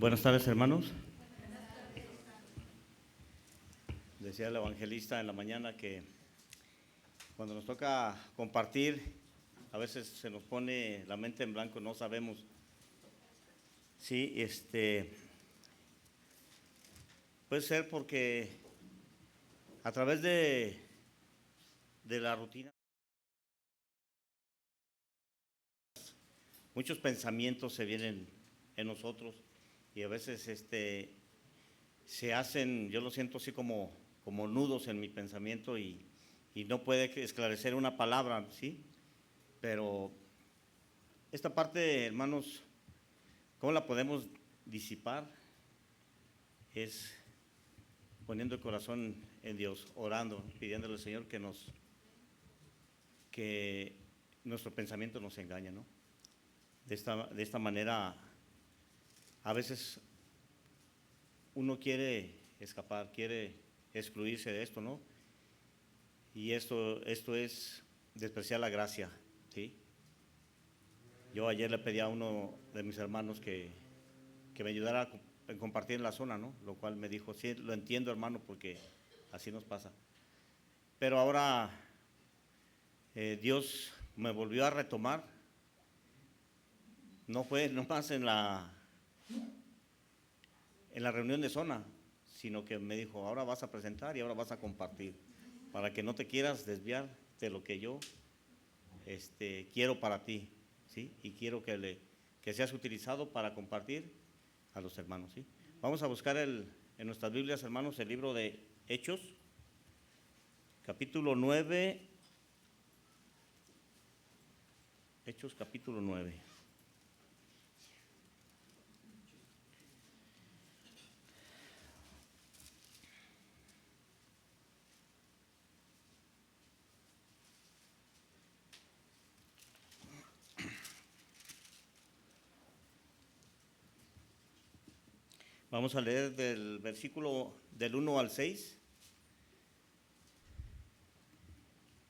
Buenas tardes, hermanos. Decía el evangelista en la mañana que cuando nos toca compartir, a veces se nos pone la mente en blanco, no sabemos. Sí, puede ser porque a través de la rutina, muchos pensamientos se vienen en nosotros y a veces se hacen, yo lo siento así como nudos en mi pensamiento y no puede esclarecer una palabra, ¿sí? Pero esta parte, hermanos, ¿cómo la podemos disipar? Es poniendo el corazón en Dios, orando, pidiéndole al Señor que nuestro pensamiento nos engañe, ¿no? De esta manera, a veces uno quiere escapar, quiere excluirse de esto, ¿no? Y esto es despreciar la gracia, ¿sí? Yo ayer le pedí a uno de mis hermanos que me ayudara a compartir en la zona, ¿no? Lo cual me dijo, sí, lo entiendo, hermano, porque así nos pasa. Pero ahora Dios me volvió a retomar. No fue nomás en la reunión de zona, sino que me dijo, ahora vas a presentar y ahora vas a compartir, para que no te quieras desviar de lo que yo quiero para ti, ¿sí? Y quiero que seas utilizado para compartir a los hermanos, ¿sí? Vamos a buscar en nuestras Biblias, hermanos, el libro de Hechos, capítulo 9. Hechos, capítulo 9. Vamos a leer del versículo del 1 al 6.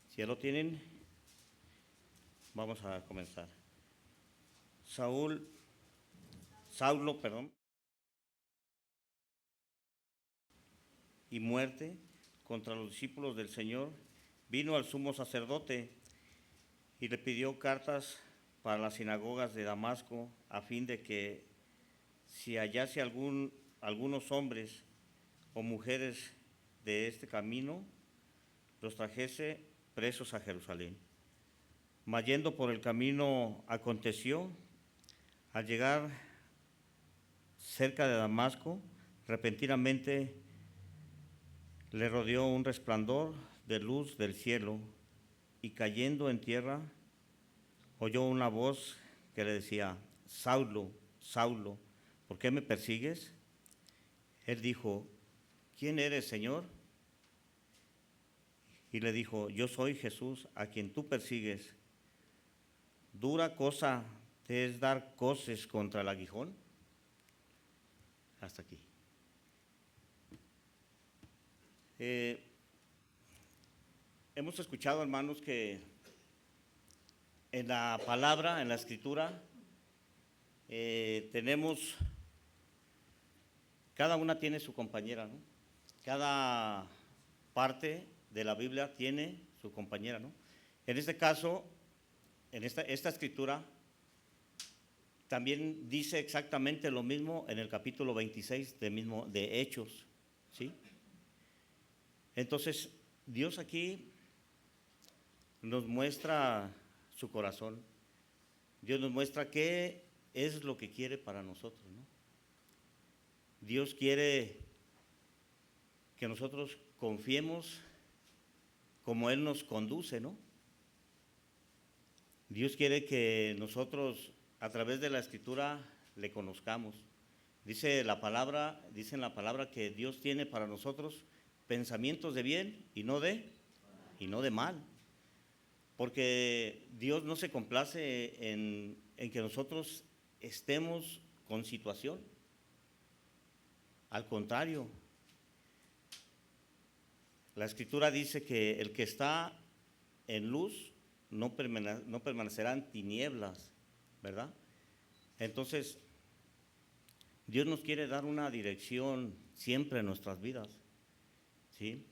Si ya lo tienen, vamos a comenzar. Saulo, y muerte contra los discípulos del Señor, vino al sumo sacerdote y le pidió cartas para las sinagogas de Damasco, a fin de que si hallase algunos hombres o mujeres de este camino, los trajese presos a Jerusalén. Mas yendo por el camino aconteció, al llegar cerca de Damasco, repentinamente le rodeó un resplandor de luz del cielo, y cayendo en tierra, oyó una voz que le decía, Saulo, Saulo, ¿por qué me persigues? Él dijo, ¿quién eres, Señor? Y le dijo, yo soy Jesús, a quien tú persigues. ¿Dura cosa te es dar coces contra el aguijón? Hasta aquí. Hemos escuchado, hermanos, que en la palabra, en la escritura, tenemos, cada una tiene su compañera, ¿no? Cada parte de la Biblia tiene su compañera, ¿no? En este caso, en esta escritura, también dice exactamente lo mismo en el capítulo 26 de Hechos, ¿sí? Entonces, Dios aquí nos muestra su corazón. Dios nos muestra qué es lo que quiere para nosotros, ¿no? Dios quiere que nosotros confiemos como Él nos conduce, ¿no? Dios quiere que nosotros, a través de la Escritura, le conozcamos. Dice en la palabra que Dios tiene para nosotros pensamientos de bien y no de mal. Porque Dios no se complace en que nosotros estemos con situación. Al contrario, la Escritura dice que el que está en luz no permanecerá en tinieblas, ¿verdad? Entonces, Dios nos quiere dar una dirección siempre en nuestras vidas, ¿sí?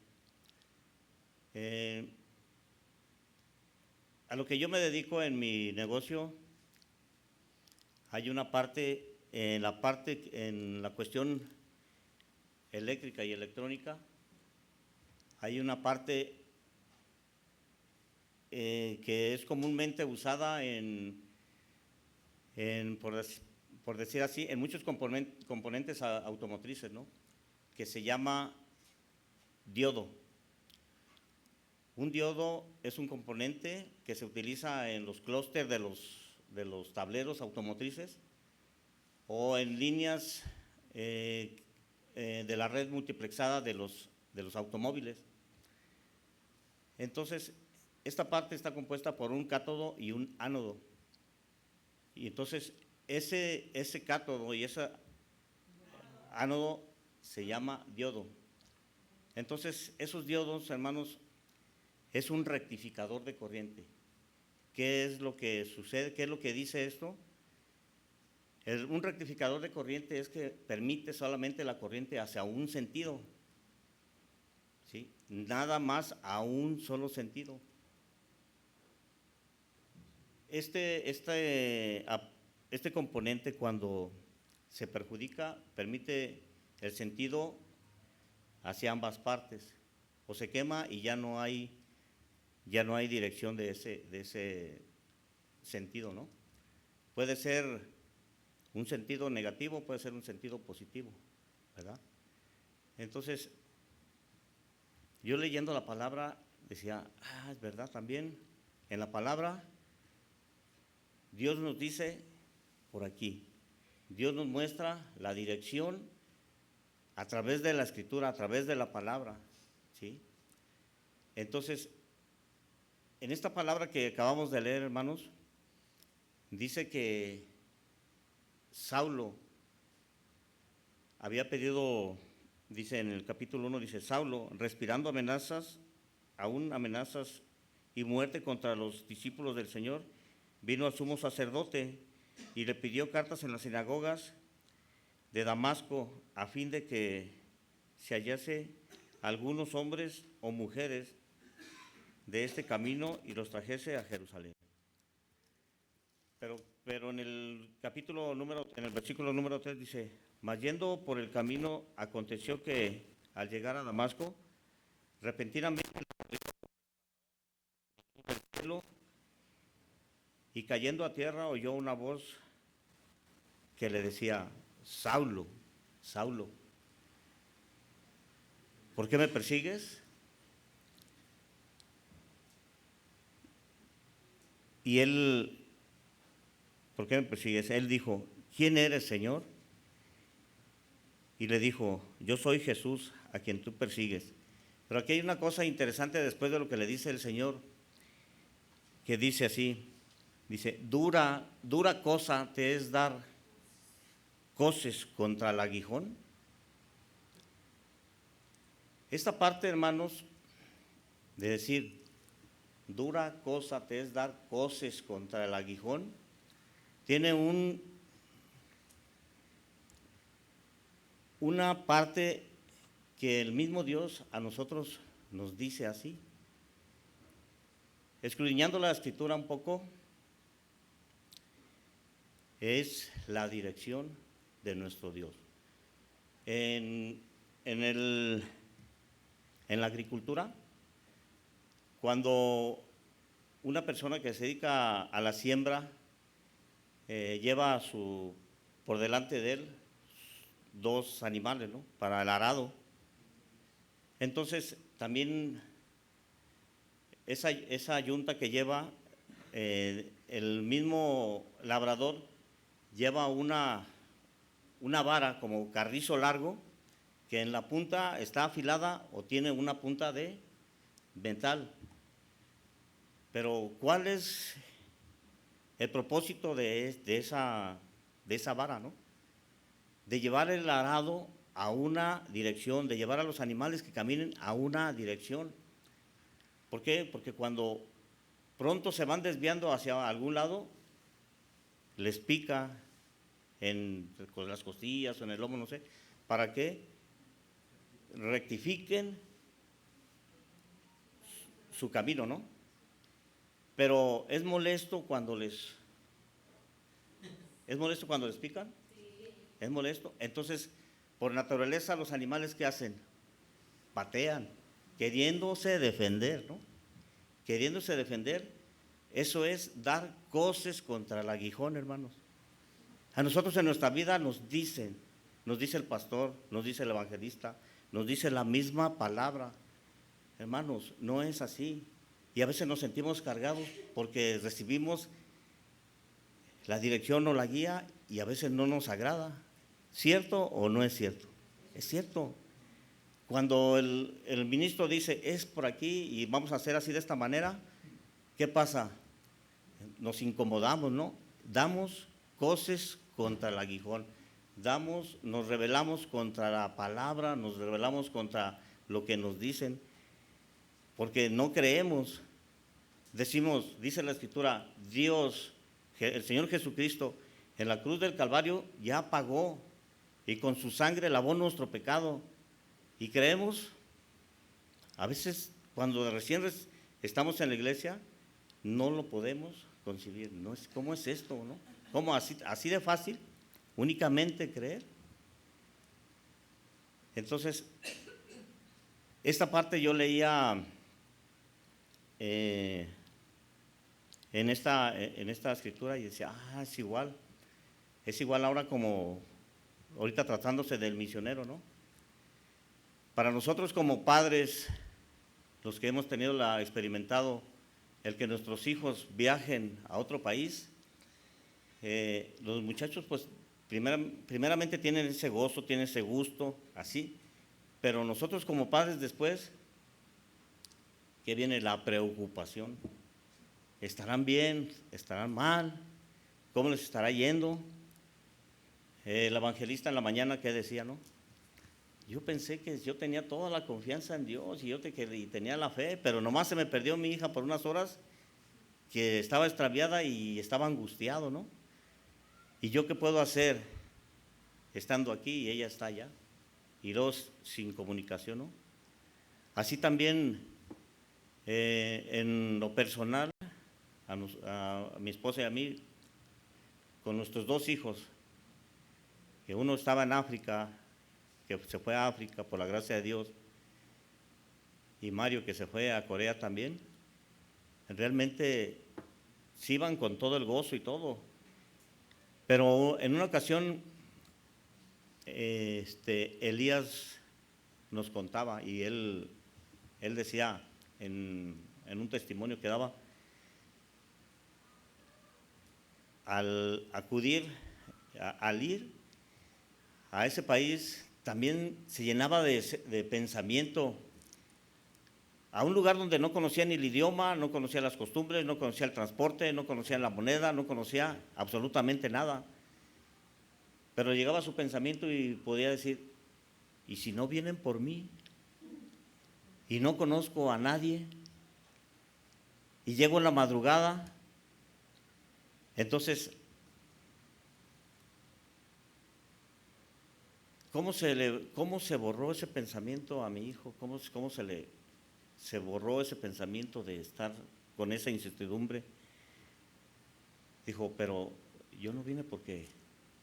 A lo que yo me dedico en mi negocio, hay una parte, en la cuestión eléctrica y electrónica, hay una parte que es comúnmente usada por decir así, en muchos componentes automotrices, ¿no? Que se llama diodo. Un diodo es un componente que se utiliza en los clústeres de los tableros automotrices o en líneas de la red multiplexada de los automóviles. Entonces, esta parte está compuesta por un cátodo y un ánodo. Y entonces, ese cátodo y ese ánodo se llama diodo. Entonces, esos diodos, hermanos, es un rectificador de corriente. ¿Qué es lo que sucede? ¿Qué es lo que dice esto? Un rectificador de corriente es que permite solamente la corriente hacia un sentido, ¿sí? Nada más a un solo sentido. Este componente, cuando se perjudica, permite el sentido hacia ambas partes, o se quema y ya no hay dirección de ese sentido, ¿no? Puede ser un sentido negativo, puede ser un sentido positivo, ¿verdad? Entonces, yo leyendo la palabra decía, es verdad, también en la palabra Dios nos dice por aquí, Dios nos muestra la dirección a través de la escritura, a través de la palabra, ¿sí? Entonces, en esta palabra que acabamos de leer, hermanos, dice que Saulo había pedido, dice en el capítulo 1, dice, Saulo, respirando amenazas, aún amenazas y muerte contra los discípulos del Señor, vino al sumo sacerdote y le pidió cartas en las sinagogas de Damasco a fin de que se hallase algunos hombres o mujeres de este camino y los trajese a Jerusalén. Pero en el versículo número 3 dice, mas yendo por el camino aconteció que al llegar a Damasco, repentinamente del cielo y cayendo a tierra oyó una voz que le decía, Saulo, Saulo, ¿por qué me persigues? Y él, ¿por qué me persigues? Él dijo, ¿quién eres, Señor? Y le dijo, yo soy Jesús, a quien tú persigues. Pero aquí hay una cosa interesante después de lo que le dice el Señor, que dice así, dice, dura cosa te es dar coces contra el aguijón. Esta parte, hermanos, de decir, dura cosa te es dar coces contra el aguijón, tiene una parte que el mismo Dios a nosotros nos dice así. Escudriñando la escritura un poco, es la dirección de nuestro Dios. En la agricultura, cuando una persona que se dedica a la siembra lleva por delante de él dos animales, ¿no? Para el arado. Entonces, también esa yunta que lleva, el mismo labrador lleva una vara como carrizo largo que en la punta está afilada o tiene una punta de metal. Pero ¿cuál es el propósito de esa vara, ¿no? De llevar el arado a una dirección, de llevar a los animales que caminen a una dirección. ¿Por qué? Porque cuando pronto se van desviando hacia algún lado, les pica en las costillas o en el lomo, no sé, para que rectifiquen su camino, ¿no? Pero es molesto cuando les pican, es molesto. Entonces, por naturaleza, los animales, ¿qué hacen? Patean, queriéndose defender, ¿no? Queriéndose defender. Eso es dar coces contra el aguijón, hermanos. A nosotros en nuestra vida nos dice el pastor, nos dice el evangelista, nos dice la misma palabra. Hermanos, no es así. Y a veces nos sentimos cargados porque recibimos la dirección o la guía y a veces no nos agrada. ¿Cierto o no es cierto? Es cierto. Cuando el ministro dice, es por aquí y vamos a hacer así de esta manera, ¿qué pasa? Nos incomodamos, ¿no? Damos coces contra el aguijón. Nos rebelamos contra la palabra, nos rebelamos contra lo que nos dicen, porque no creemos. Decimos, dice la Escritura, Dios, el Señor Jesucristo, en la cruz del Calvario ya pagó y con su sangre lavó nuestro pecado. Y creemos, a veces cuando recién estamos en la iglesia, no lo podemos concebir. No es, ¿cómo es esto, no? ¿Cómo así de fácil? Únicamente creer. Entonces, esta parte yo leía en esta escritura y decía, es igual ahora como ahorita tratándose del misionero, ¿no? Para nosotros como padres, los que hemos experimentado el que nuestros hijos viajen a otro país, los muchachos pues primeramente tienen ese gozo, tienen ese gusto, así, pero nosotros como padres después, que viene la preocupación. ¿Estarán bien? ¿Estarán mal? ¿Cómo les estará yendo? El evangelista en la mañana, ¿qué decía, no? Yo pensé que yo tenía toda la confianza en Dios y tenía la fe, pero nomás se me perdió mi hija por unas horas que estaba extraviada y estaba angustiado, ¿no? ¿Y yo qué puedo hacer estando aquí y ella está allá? Y dos, sin comunicación, ¿no? Así también en lo personal, a mi esposa y a mí, con nuestros dos hijos, que uno estaba en África, que se fue a África por la gracia de Dios, y Mario que se fue a Corea también, realmente sí iban con todo el gozo y todo. Pero en una ocasión, Elías nos contaba y él decía en un testimonio que daba, al ir a ese país, también se llenaba de pensamiento a un lugar donde no conocía ni el idioma, no conocía las costumbres, no conocía el transporte, no conocía la moneda, no conocía absolutamente nada. Pero llegaba a su pensamiento y podía decir, ¿y si no vienen por mí? Y no conozco a nadie, y llego en la madrugada. Entonces, ¿cómo se borró ese pensamiento a mi hijo? ¿Cómo se borró ese pensamiento de estar con esa incertidumbre? Dijo, pero yo no vine porque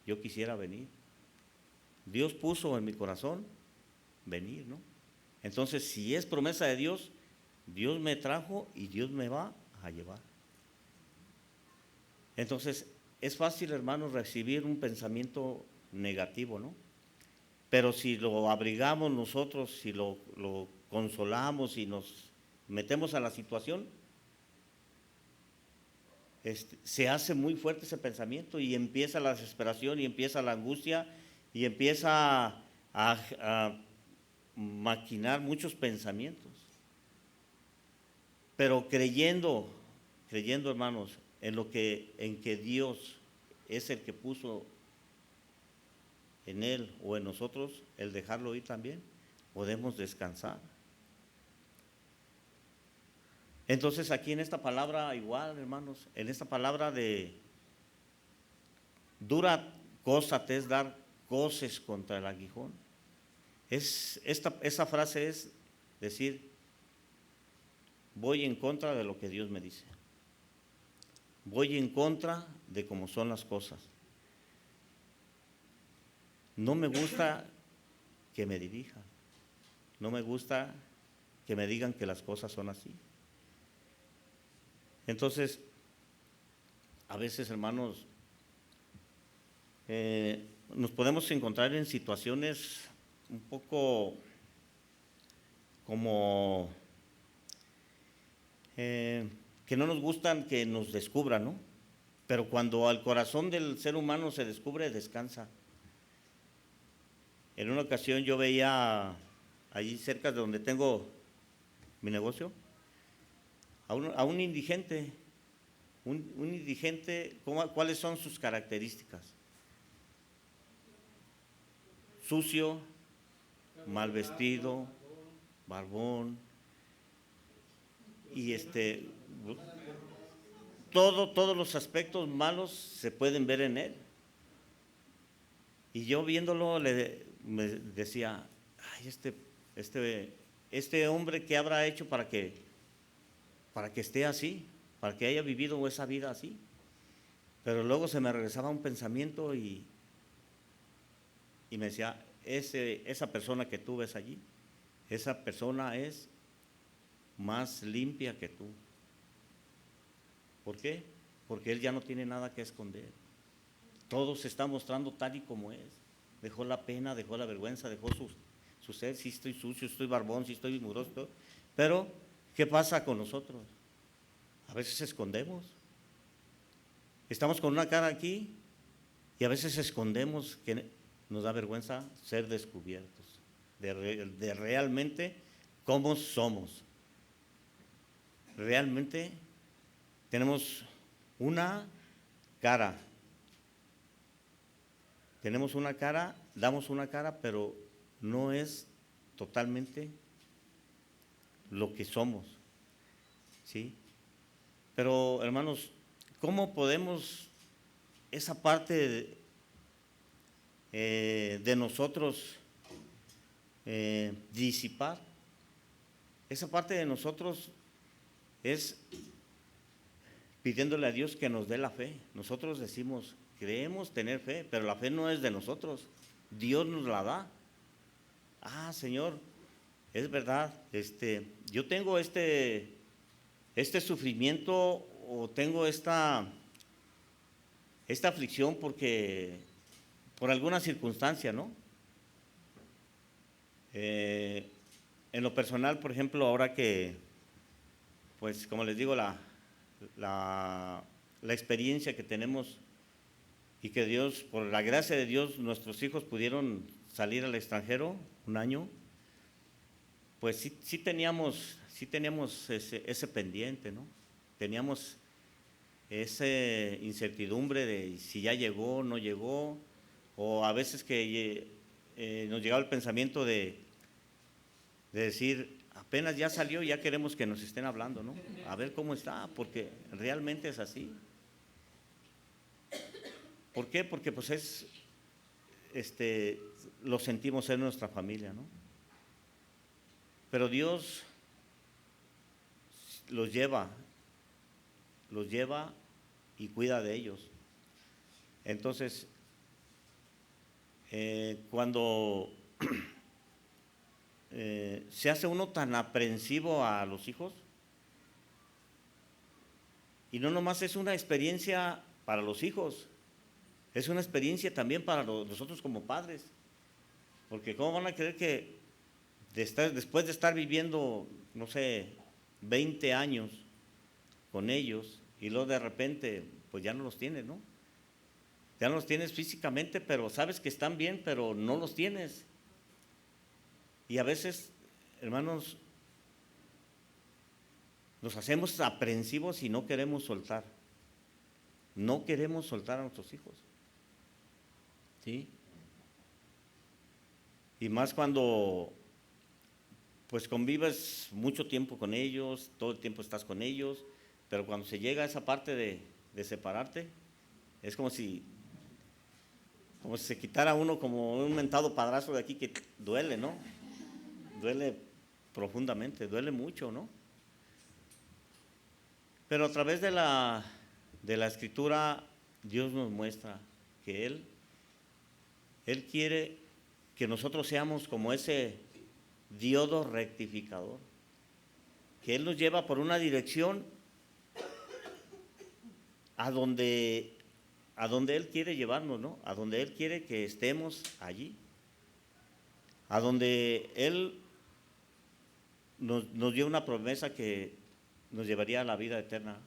yo quisiera venir. Dios puso en mi corazón venir, ¿no? Entonces, si es promesa de Dios, Dios me trajo y Dios me va a llevar. Entonces, es fácil, hermanos, recibir un pensamiento negativo, ¿no? Pero si lo abrigamos nosotros, si lo consolamos y nos metemos a la situación, se hace muy fuerte ese pensamiento y empieza la desesperación y empieza la angustia y empieza a maquinar muchos pensamientos. Pero creyendo, hermanos, en que Dios es el que puso en él o en nosotros, el dejarlo ir también, podemos descansar. Entonces aquí en esta palabra igual, hermanos, en esta palabra dura cosa te es dar coces contra el aguijón. Esa frase es decir, voy en contra de lo que Dios me dice. Voy en contra de cómo son las cosas. No me gusta que me dirijan. No me gusta que me digan que las cosas son así. Entonces, a veces, hermanos, nos podemos encontrar en situaciones un poco como que no nos gustan que nos descubran, ¿no? Pero cuando al corazón del ser humano se descubre, descansa. En una ocasión yo veía allí cerca de donde tengo mi negocio a un indigente. Un indigente, ¿cuáles son sus características? Sucio, mal vestido, barbón, y todos los aspectos malos se pueden ver en él. Y yo viéndolo me decía, ay, este hombre, ¿qué habrá hecho para que esté así? Para que haya vivido esa vida así. Pero luego se me regresaba un pensamiento y me decía, esa persona que tú ves allí, esa persona es más limpia que tú. ¿Por qué? Porque él ya no tiene nada que esconder. Todo se está mostrando tal y como es. Dejó la pena, dejó la vergüenza, dejó su ser. Sí estoy sucio, estoy barbón, sí estoy muroso. Pero, ¿qué pasa con nosotros? A veces escondemos. Estamos con una cara aquí y a veces escondemos, que nos da vergüenza ser descubiertos de realmente cómo somos. Realmente tenemos una cara. Tenemos una cara, damos una cara, pero no es totalmente lo que somos, ¿sí? Pero, hermanos, ¿cómo podemos esa parte de nosotros disipar? Esa parte de nosotros es pidiéndole a Dios que nos dé la fe. Nosotros decimos, creemos tener fe, pero la fe no es de nosotros. Dios nos la da. Ah, Señor, es verdad, yo tengo este sufrimiento o tengo esta aflicción por alguna circunstancia, ¿no? En lo personal, por ejemplo, ahora que, pues como les digo, la experiencia que tenemos y que Dios, por la gracia de Dios, nuestros hijos pudieron salir al extranjero un año, pues sí teníamos ese pendiente, ¿no? Teníamos esa incertidumbre de si ya llegó, no llegó, o a veces que nos llegaba el pensamiento de decir, apenas ya salió, ya queremos que nos estén hablando, ¿no? A ver cómo está, porque realmente es así. ¿Por qué? Porque pues lo sentimos en nuestra familia, ¿no? Pero Dios los lleva y cuida de ellos. Entonces, cuando se hace uno tan aprensivo a los hijos, y no nomás es una experiencia para los hijos, es una experiencia también para nosotros como padres, porque ¿cómo van a creer que después de estar viviendo, no sé, 20 años con ellos, y luego de repente, pues ya no los tienes, ¿no? Ya no los tienes físicamente, pero sabes que están bien, pero no los tienes. Y a veces, hermanos, nos hacemos aprensivos y no queremos soltar. No queremos soltar a nuestros hijos. ¿Sí? Y más cuando pues convives mucho tiempo con ellos, todo el tiempo estás con ellos, pero cuando se llega a esa parte de separarte, es como si como si se quitara uno como un mentado padrazo de aquí que duele, ¿no? Duele profundamente, duele mucho, ¿no? Pero a través de la escritura, Dios nos muestra que Él quiere que nosotros seamos como ese diodo rectificador, que Él nos lleva por una dirección a donde Él quiere llevarnos, ¿no? A donde Él quiere que estemos allí, a donde Él nos dio una promesa que nos llevaría a la vida eterna,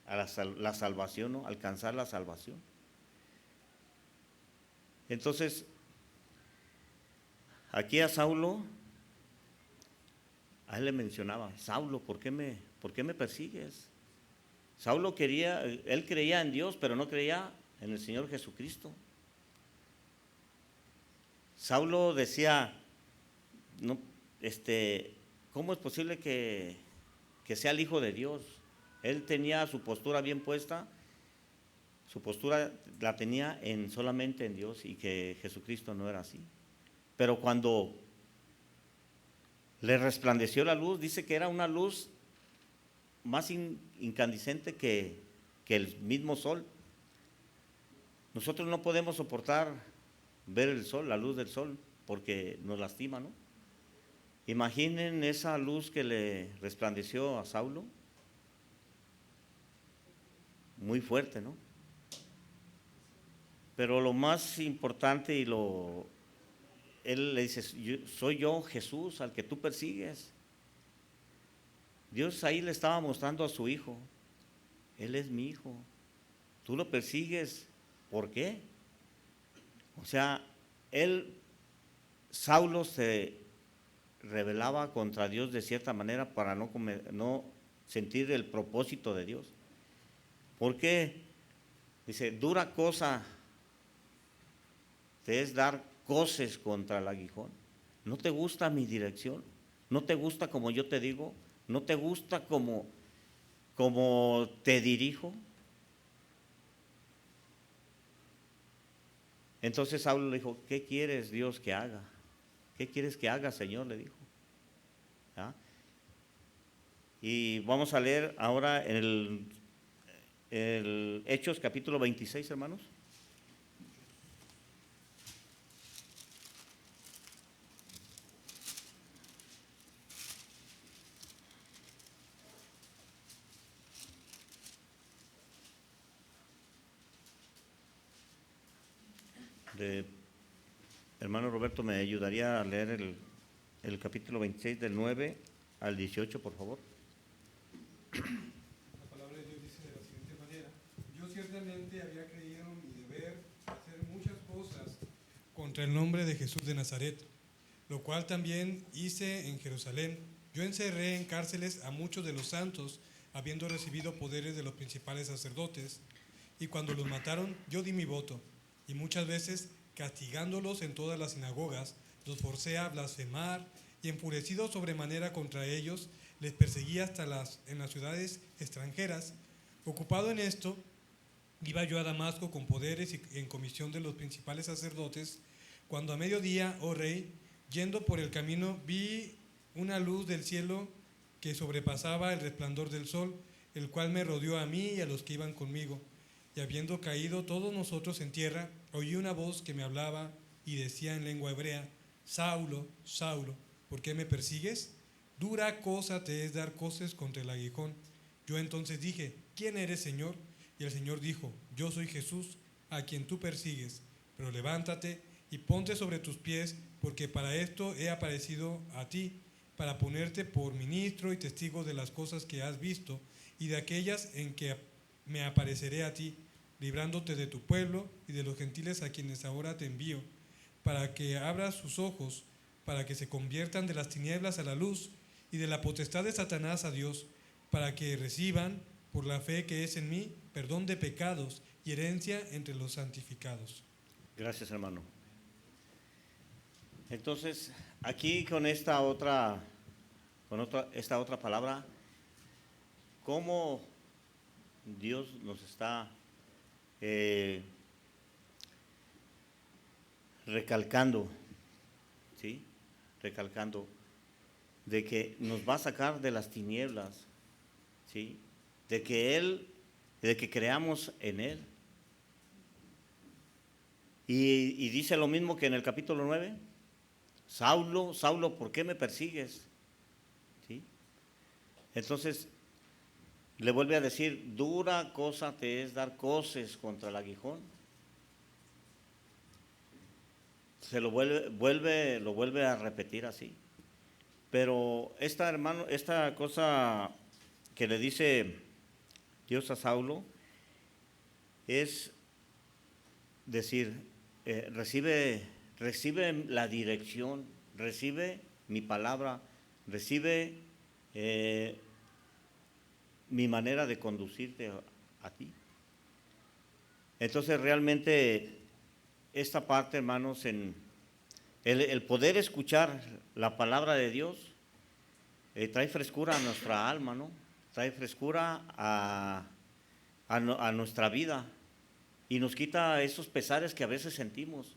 a la salvación, ¿no? Alcanzar la salvación. Entonces, aquí a Saulo, a él le mencionaba: Saulo, ¿por qué me persigues? Saulo él creía en Dios, pero no creía en el Señor Jesucristo. Saulo decía: no, ¿cómo es posible que sea el Hijo de Dios? Él tenía su postura bien puesta, su postura la tenía solamente en Dios, y que Jesucristo no era así. Pero cuando le resplandeció la luz, dice que era una luz más incandescente que el mismo sol. Nosotros no podemos soportar ver el sol, la luz del sol, porque nos lastima, ¿no? Imaginen esa luz que le resplandeció a Saulo, muy fuerte, ¿no? Pero lo más importante él le dice: soy yo, Jesús, al que tú persigues. Dios ahí le estaba mostrando a su hijo: Él es mi hijo, tú lo persigues, ¿por qué? O sea, Saulo se rebelaba contra Dios de cierta manera para no sentir el propósito de Dios. ¿Por qué? Dice: dura cosa te es dar coces contra el aguijón. ¿No te gusta mi dirección? ¿No te gusta como yo te digo? ¿No te gusta como te dirijo? Entonces Saulo le dijo: ¿qué quieres, Dios, que haga? ¿Qué quieres que haga, Señor?, le dijo. ¿Ah? Y vamos a leer ahora el Hechos capítulo 26, hermanos. Hermano Roberto, ¿me ayudaría a leer el capítulo 26 del 9 al 18, por favor? La palabra de Dios dice de la siguiente manera: yo ciertamente había creído en mi deber hacer muchas cosas contra el nombre de Jesús de Nazaret, lo cual también hice en Jerusalén. Yo encerré en cárceles a muchos de los santos, habiendo recibido poderes de los principales sacerdotes, y cuando los mataron yo di mi voto, y muchas veces, castigándolos en todas las sinagogas, los forcé a blasfemar, y enfurecido sobremanera contra ellos, les perseguí hasta en las ciudades extranjeras. Ocupado en esto, iba yo a Damasco con poderes y en comisión de los principales sacerdotes, cuando a mediodía, oh rey, yendo por el camino, vi una luz del cielo que sobrepasaba el resplandor del sol, el cual me rodeó a mí y a los que iban conmigo. Y habiendo caído todos nosotros en tierra, oí una voz que me hablaba y decía en lengua hebrea: Saulo, Saulo, ¿por qué me persigues? Dura cosa te es dar coces contra el aguijón. Yo entonces dije: ¿quién eres, Señor? Y el Señor dijo: yo soy Jesús, a quien tú persigues. Pero levántate y ponte sobre tus pies, porque para esto he aparecido a ti, para ponerte por ministro y testigo de las cosas que has visto y de aquellas en que me apareceré a ti, librándote de tu pueblo y de los gentiles a quienes ahora te envío, para que abras sus ojos, para que se conviertan de las tinieblas a la luz y de la potestad de Satanás a Dios, para que reciban, por la fe que es en mí, perdón de pecados y herencia entre los santificados. Gracias, hermano. Entonces, aquí con esta otra palabra, ¿cómo Dios nos está recalcando, ¿sí? Recalcando de que nos va a sacar de las tinieblas, ¿sí? De que creamos en Él. Y dice lo mismo que en el capítulo 9, Saulo, Saulo, ¿por qué me persigues? ¿Sí? Entonces, le vuelve a decir, dura cosa te es dar coces contra el aguijón. Se lo vuelve a repetir así. Pero esta cosa que le dice Dios a Saulo es decir, recibe la dirección, recibe mi palabra, recibe mi manera de conducirte a ti. Entonces realmente esta parte, hermanos, en el poder escuchar la palabra de Dios trae frescura a nuestra alma, ¿no? Trae frescura a nuestra vida y nos quita esos pesares que a veces sentimos,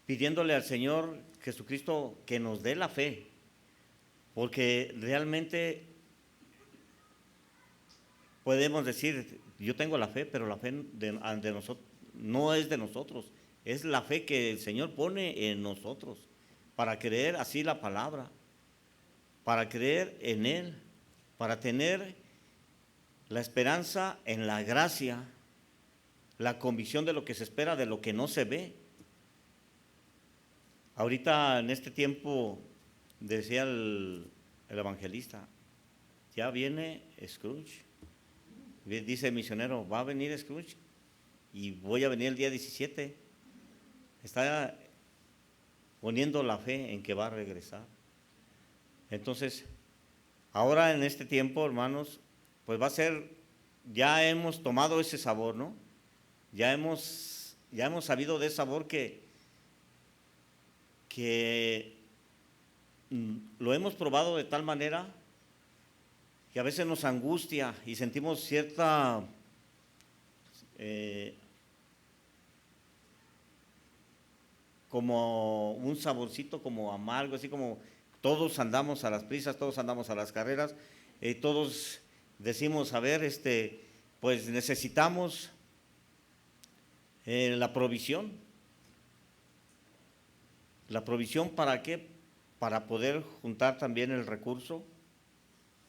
pidiéndole al Señor Jesucristo que nos dé la fe, porque realmente podemos decir, yo tengo la fe, pero la fe de nosotros no es de nosotros, es la fe que el Señor pone en nosotros para creer así la palabra, para creer en Él, para tener la esperanza en la gracia, la convicción de lo que se espera, de lo que no se ve. Ahorita en este tiempo, decía el evangelista, ya viene Scrooge. Dice el misionero, va a venir Scrooge y voy a venir el día 17. Está poniendo la fe en que va a regresar. Entonces, ahora en este tiempo, hermanos, pues va a ser, ya hemos tomado ese sabor, ¿no? Ya hemos sabido de ese sabor que lo hemos probado de tal manera que a veces nos angustia y sentimos cierta como un saborcito como amargo, así como todos andamos a las prisas, todos andamos a las carreras, todos decimos, a ver, pues necesitamos la provisión. ¿La provisión para qué? Para poder juntar también el recurso,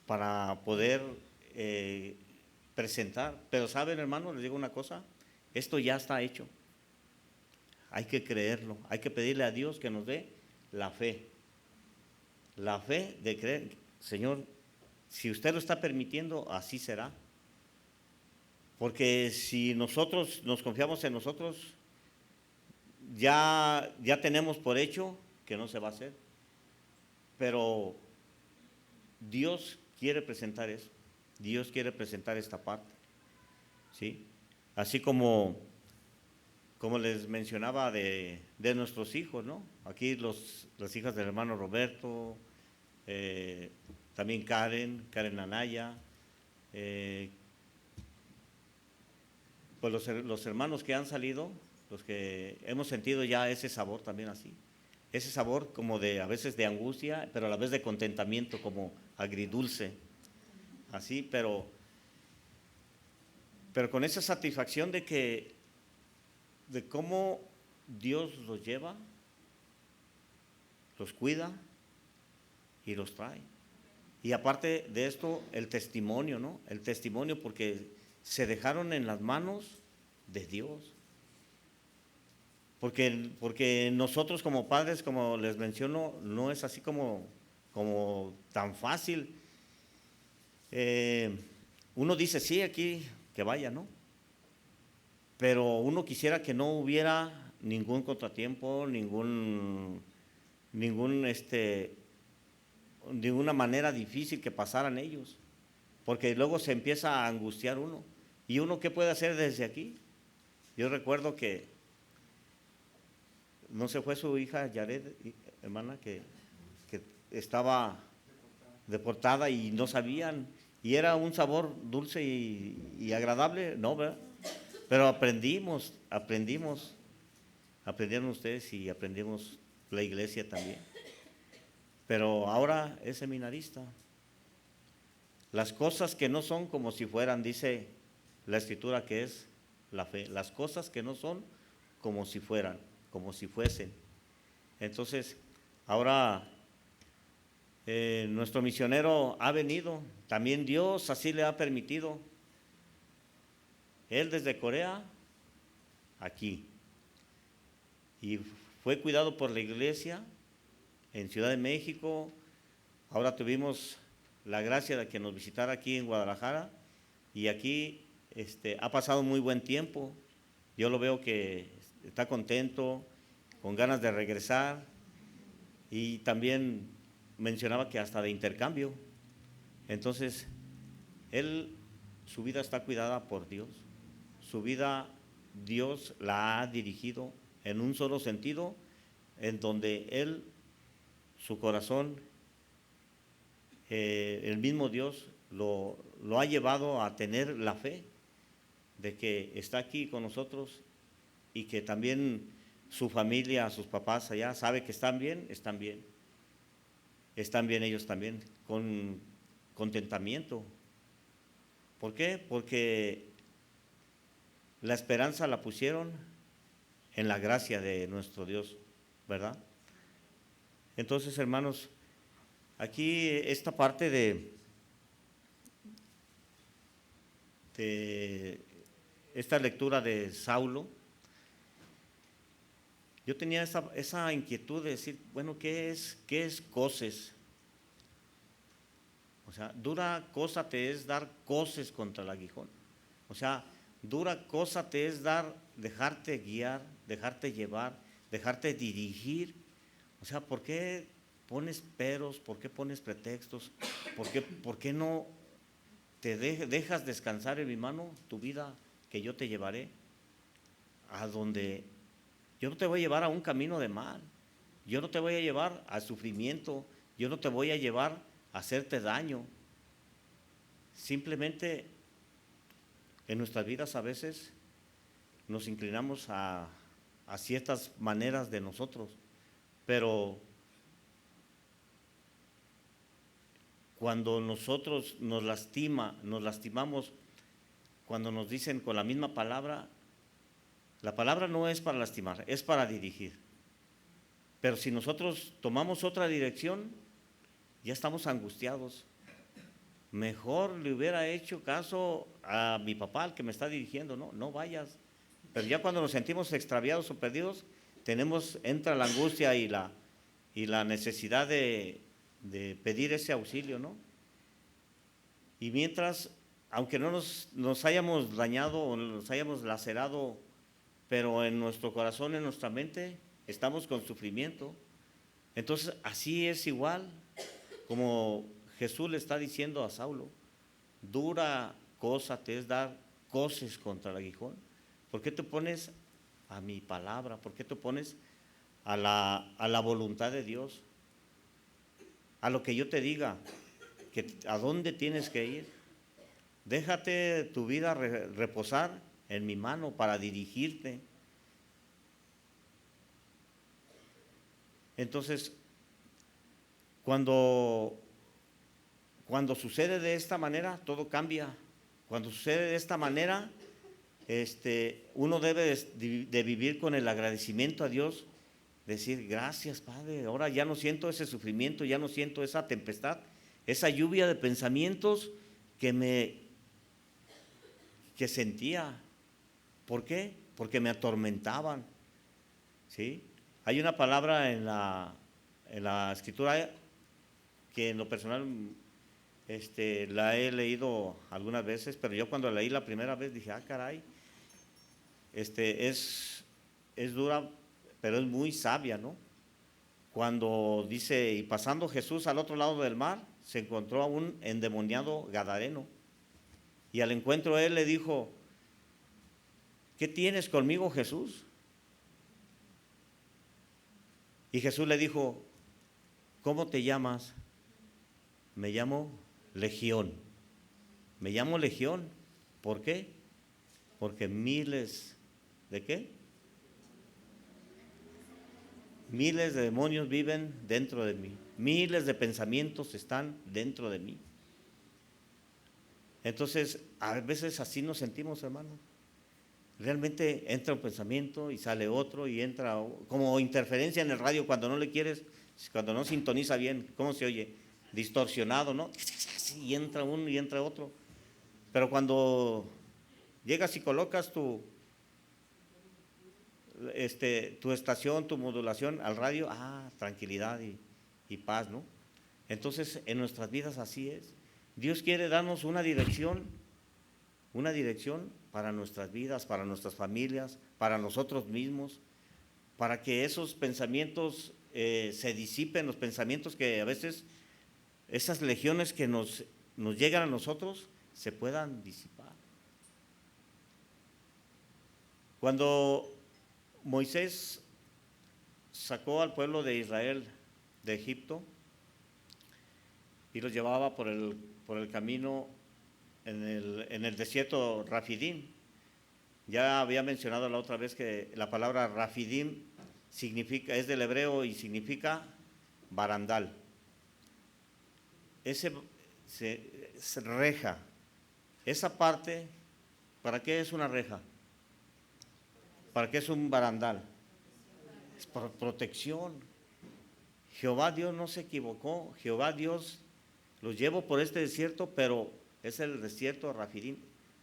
para poder presentar. Pero saben, hermanos, les digo una cosa, esto ya está hecho. Hay que creerlo, hay que pedirle a Dios que nos dé la fe. La fe de creer, Señor, si usted lo está permitiendo, así será. Porque si nosotros nos confiamos en nosotros, ya tenemos por hecho que no se va a hacer. Pero Dios quiere presentar eso. Dios quiere presentar esta parte. ¿Sí? Así como les mencionaba de nuestros hijos, ¿no? Aquí las hijas del hermano Roberto, también Karen Anaya, pues los hermanos que han salido, los que hemos sentido ya ese sabor también así, ese sabor como de a veces de angustia, pero a la vez de contentamiento, como agridulce, así, pero con esa satisfacción de cómo Dios los lleva, los cuida y los trae. Y aparte de esto, el testimonio, ¿no? El testimonio porque se dejaron en las manos de Dios. Porque nosotros como padres, como les menciono, no es así como tan fácil. Uno dice, sí, aquí que vaya, ¿no? Pero uno quisiera que no hubiera ningún contratiempo, ninguna manera difícil que pasaran ellos, porque luego se empieza a angustiar uno. ¿Y uno qué puede hacer desde aquí? Yo recuerdo que no se fue su hija Yared, hermana, que estaba deportada y no sabían, y era un sabor dulce y agradable, ¿no? ¿Verdad? Pero aprendimos aprendieron ustedes y aprendimos la iglesia también. Pero ahora es seminarista. Las cosas que no son como si fueran, dice la escritura que es la fe. Las cosas que no son como si fueran, como si fuesen. Entonces, ahora nuestro misionero ha venido, también Dios así le ha permitido. Él desde Corea, aquí. Y fue cuidado por la iglesia en Ciudad de México. Ahora tuvimos la gracia de que nos visitara aquí en Guadalajara y aquí ha pasado muy buen tiempo. Yo lo veo que está contento, con ganas de regresar, y también mencionaba que hasta de intercambio. Entonces, su vida está cuidada por Dios. Su vida Dios la ha dirigido en un solo sentido, en donde su corazón, el mismo Dios lo ha llevado a tener la fe de que está aquí con nosotros y que también su familia, sus papás allá, sabe que están bien ellos también, con contentamiento. ¿Por qué? Porque la esperanza la pusieron en la gracia de nuestro Dios, ¿verdad? Entonces, hermanos, aquí esta parte de esta lectura de Saulo, yo tenía esa inquietud de decir, bueno, ¿qué es coces? O sea, dura cosa te es dar coces contra el aguijón. O sea, dura cosa te es dejarte guiar, dejarte llevar, dejarte dirigir. O sea, ¿por qué pones peros? ¿Por qué pones pretextos? ¿Por qué no te dejas descansar en mi mano tu vida, que yo te llevaré a donde... Yo no te voy a llevar a un camino de mal, yo no te voy a llevar al sufrimiento, yo no te voy a llevar a hacerte daño. Simplemente en nuestras vidas a veces nos inclinamos a ciertas maneras de nosotros, pero cuando nosotros nos lastimamos, cuando nos dicen con la misma palabra, la palabra no es para lastimar, es para dirigir. Pero si nosotros tomamos otra dirección, ya estamos angustiados. Mejor le hubiera hecho caso a mi papá, al que me está dirigiendo, no vayas. Pero ya cuando nos sentimos extraviados o perdidos, entra la angustia y la necesidad de pedir ese auxilio, ¿no? Y mientras, aunque no nos hayamos dañado o nos hayamos lacerado, pero en nuestro corazón, en nuestra mente, estamos con sufrimiento. Entonces, así es igual como Jesús le está diciendo a Saulo, dura cosa te es dar coces contra el aguijón. ¿Por qué te pones a mi palabra? ¿Por qué te pones a la voluntad de Dios? A lo que yo te diga, a dónde tienes que ir. Déjate tu vida reposar en mi mano para dirigirte. Entonces, cuando sucede de esta manera, todo cambia. Cuando sucede de esta manera, uno debe de vivir con el agradecimiento a Dios, decir, gracias, Padre, ahora ya no siento ese sufrimiento, ya no siento esa tempestad, esa lluvia de pensamientos que sentía. ¿Por qué? Porque me atormentaban, ¿sí? Hay una palabra en la escritura que en lo personal la he leído algunas veces, pero yo cuando leí la primera vez dije, caray, es dura, pero es muy sabia, ¿no? Cuando dice, y pasando Jesús al otro lado del mar, se encontró a un endemoniado gadareno, y al encuentro él le dijo, ¿qué tienes conmigo, Jesús? Y Jesús le dijo, ¿cómo te llamas? Me llamo Legión. Me llamo Legión. ¿Por qué? Porque miles, ¿de qué? Miles de demonios viven dentro de mí. Miles de pensamientos están dentro de mí. Entonces, a veces así nos sentimos, hermano. Realmente entra un pensamiento y sale otro y entra como interferencia en el radio cuando no le quieres, cuando no sintoniza bien, ¿cómo se oye? Distorsionado, ¿no? Y entra uno y entra otro. Pero cuando llegas y colocas tu estación, tu modulación al radio, tranquilidad y paz, ¿no? Entonces, en nuestras vidas así es. Dios quiere darnos una dirección para nuestras vidas, para nuestras familias, para nosotros mismos, para que esos pensamientos se disipen, los pensamientos que a veces, esas legiones que nos llegan a nosotros, se puedan disipar. Cuando Moisés sacó al pueblo de Israel de Egipto y los llevaba por el camino en el desierto Rafidim. Ya había mencionado la otra vez que la palabra Rafidim es del hebreo y significa barandal. Se reja. Esa parte, ¿para qué es una reja? ¿Para qué es un barandal? Es por protección. Jehová Dios no se equivocó. Jehová Dios los llevo por este desierto, pero es el desierto de Rafidim.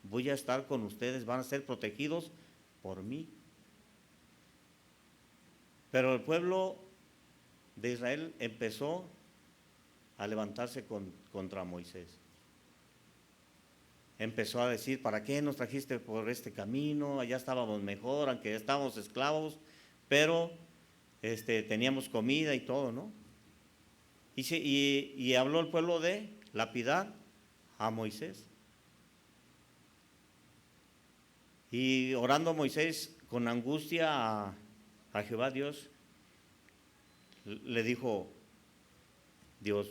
Voy a estar con ustedes, van a ser protegidos por mí. Pero el pueblo de Israel empezó a levantarse contra Moisés. Empezó a decir, ¿para qué nos trajiste por este camino? Allá estábamos mejor, aunque estábamos esclavos, pero teníamos comida y todo, ¿no? Y habló el pueblo de lapidar a Moisés. Y orando Moisés con angustia a Jehová Dios, le dijo Dios,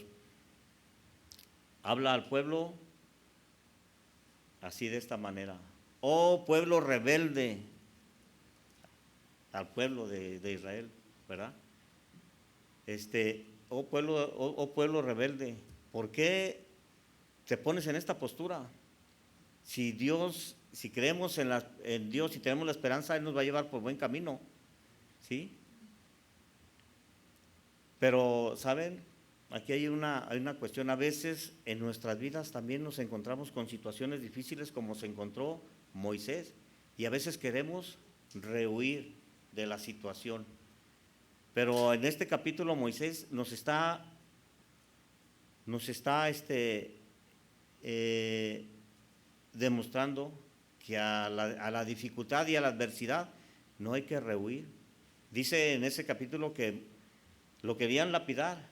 habla al pueblo así de esta manera: oh pueblo rebelde, al pueblo de Israel, ¿verdad? Oh pueblo rebelde, ¿por qué te pones en esta postura? Si creemos en Dios y tenemos la esperanza, Él nos va a llevar por buen camino, ¿sí? Pero, ¿saben? Aquí hay una cuestión. A veces en nuestras vidas también nos encontramos con situaciones difíciles como se encontró Moisés, y a veces queremos rehuir de la situación. Pero en este capítulo Moisés nos está demostrando que a la dificultad y a la adversidad no hay que rehuir. Dice en ese capítulo que lo querían lapidar,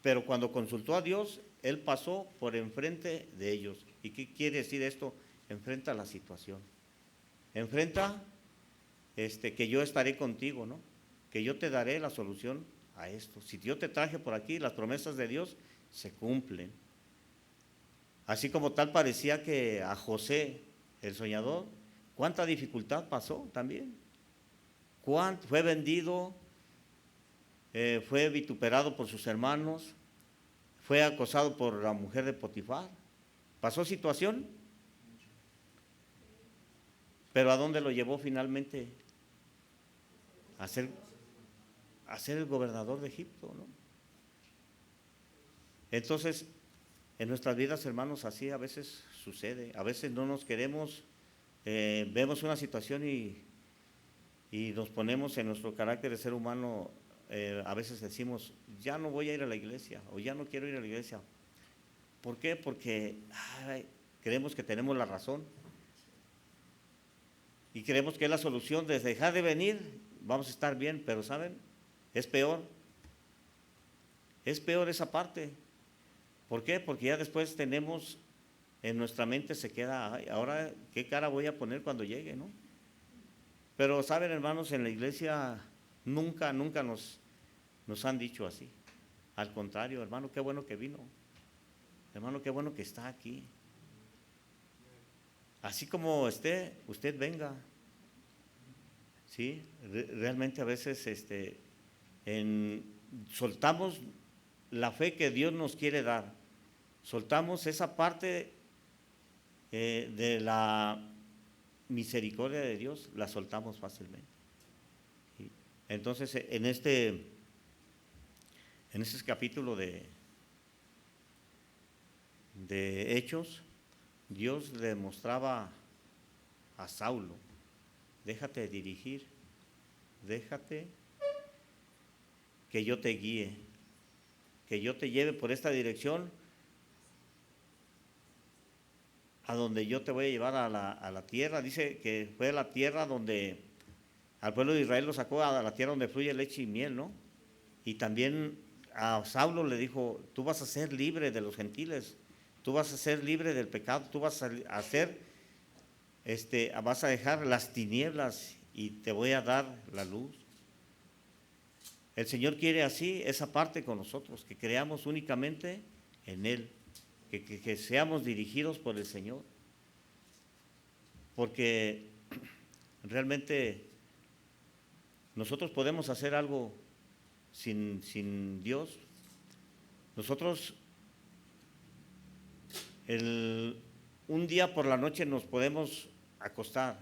pero cuando consultó a Dios, Él pasó por enfrente de ellos. ¿Y qué quiere decir esto? Enfrenta la situación. Enfrenta que yo estaré contigo, ¿no? Que yo te daré la solución a esto. Si yo te traje por aquí, las promesas de Dios se cumplen. Así como tal parecía que a José, el soñador, cuánta dificultad pasó también. Fue vendido, fue vituperado por sus hermanos, fue acosado por la mujer de Potifar. ¿Pasó situación? Pero ¿a dónde lo llevó finalmente? A ser el gobernador de Egipto, ¿no? Entonces, en nuestras vidas, hermanos, así a veces sucede. A veces no nos queremos, vemos una situación y nos ponemos en nuestro carácter de ser humano. A veces decimos, ya no voy a ir a la iglesia, o ya no quiero ir a la iglesia. ¿Por qué? Porque creemos que tenemos la razón y creemos que es la solución. Desde dejar de venir vamos a estar bien, pero ¿saben? Es peor esa parte. ¿Por qué? Porque ya después tenemos, en nuestra mente se queda, ahora qué cara voy a poner cuando llegue, ¿no? Pero saben, hermanos, en la iglesia nunca nos han dicho así. Al contrario, hermano, qué bueno que vino. Hermano, qué bueno que está aquí. Así como esté, usted venga. ¿Sí? Realmente a veces soltamos la fe que Dios nos quiere dar, soltamos esa parte de la misericordia de Dios, la soltamos fácilmente. ¿Sí? Entonces, en este capítulo de Hechos, Dios le mostraba a Saulo: déjate dirigir, déjate que yo te guíe, que yo te lleve por esta dirección a donde yo te voy a llevar a la tierra. Dice que fue la tierra donde al pueblo de Israel lo sacó, a la tierra donde fluye leche y miel, ¿no? Y también a Saulo le dijo: tú vas a ser libre de los gentiles, tú vas a ser libre del pecado, tú vas a vas a dejar las tinieblas y te voy a dar la luz. El Señor quiere así esa parte con nosotros, que creamos únicamente en Él, que seamos dirigidos por el Señor, porque realmente nosotros podemos hacer algo sin Dios. Nosotros un día por la noche nos podemos acostar,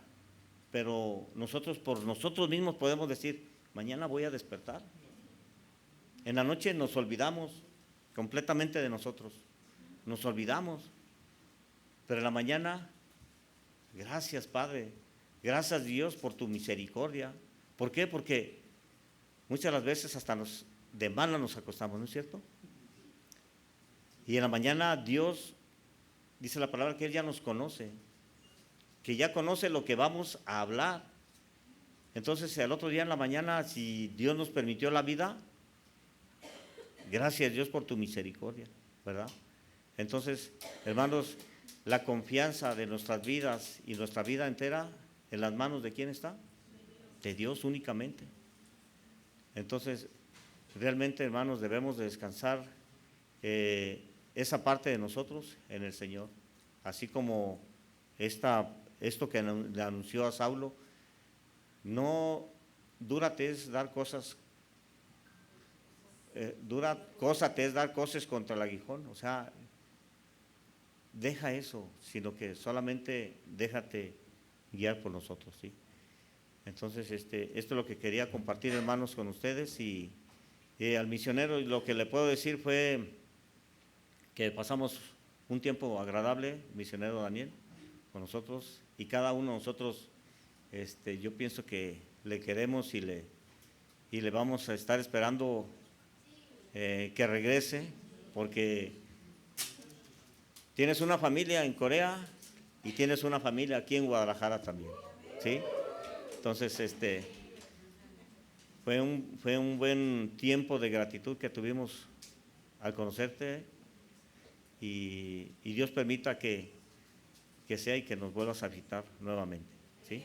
pero nosotros por nosotros mismos podemos decir: mañana voy a despertar. En la noche nos olvidamos completamente de nosotros, nos olvidamos, pero en la mañana, gracias Padre, gracias Dios por tu misericordia. ¿Por qué? Porque muchas de las veces hasta de mala nos acostamos, ¿no es cierto? Y en la mañana Dios, dice la palabra, que Él ya nos conoce, que ya conoce lo que vamos a hablar. Entonces, al otro día en la mañana, si Dios nos permitió la vida, gracias Dios por tu misericordia, ¿verdad? Entonces, hermanos, la confianza de nuestras vidas y nuestra vida entera, ¿en las manos de quién está? De Dios únicamente. Entonces, realmente, hermanos, debemos de descansar esa parte de nosotros en el Señor, así como esto que le anunció a Saulo: no dura te es dar cosas, dura cosa te es dar cosas contra el aguijón. O sea, deja eso, sino que solamente déjate guiar por nosotros, ¿sí? Entonces, esto es lo que quería compartir, hermanos, con ustedes. Y al misionero lo que le puedo decir fue que pasamos un tiempo agradable, misionero Daniel, con nosotros, y cada uno de nosotros, yo pienso que le queremos y le vamos a estar esperando que regrese, porque tienes una familia en Corea y tienes una familia aquí en Guadalajara también, ¿sí? Entonces, fue un buen tiempo de gratitud que tuvimos al conocerte, y Dios permita que sea y que nos vuelvas a visitar nuevamente, ¿sí?